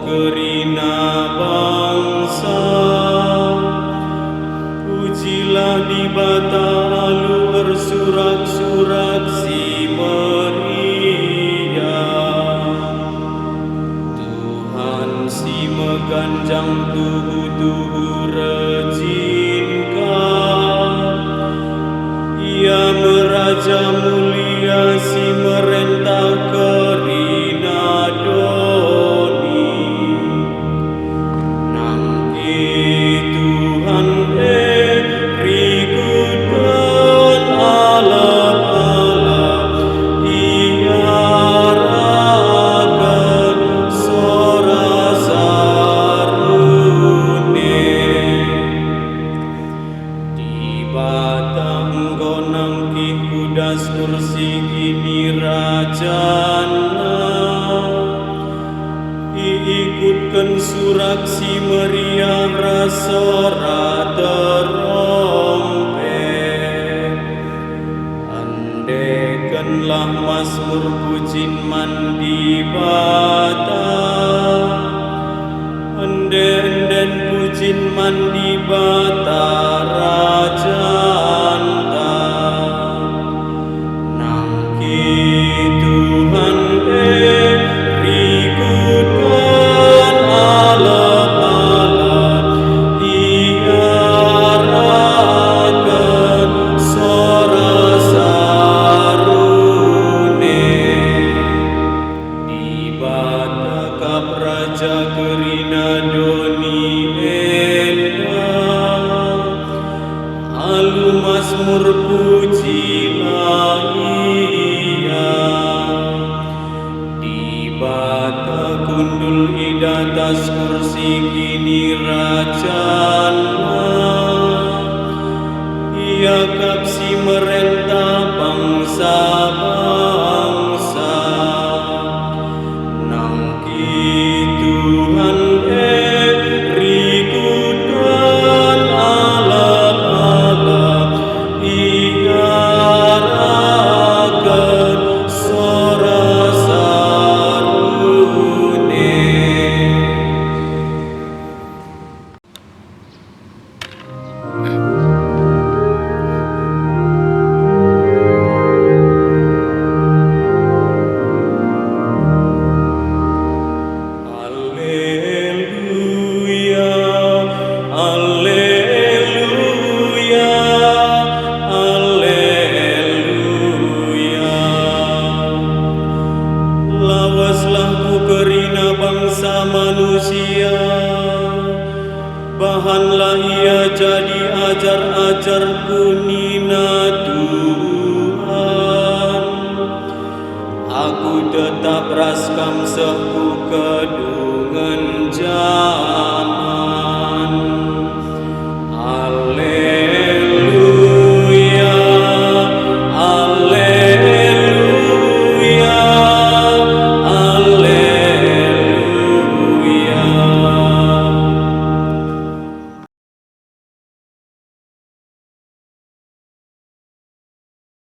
kerina bangsa. Pujilah di bata alu bersurak-surak si meriah. Tuhan si meganjang tubuh-tubuh rejinkan. Ia meraja mulia si merentah kerina doni. Nangki Tuhan rikutkan alap-alap. Ia rakan sora sarune. Di batang gonang ki kudas kursi kini rajana. Ikutkan surak si meriah rasora terompet. Andekanlah mazmur pujin mandi bata. Enden pujin mandi bata rajanta. Nangki Tuhan rikutkan alap-alap. Ia rakan sora sarune. Di bata kap raja kerina doni endah. Alu mazmur pujilah ia. Di bata kundul idatas kursi kini rajana. Ia kap si merentah bangsa-bangsa. Nangki Tuhan rikutkan alap-alap. Ia rakan sora sarune. Alleluia, alleluia, alleluia. Lawaslah ku kerina bangsa manusia. Bahanlah ia jadi ajar-ajarku nina Tuhan. Aku tetap raskam seku kedungan jauh.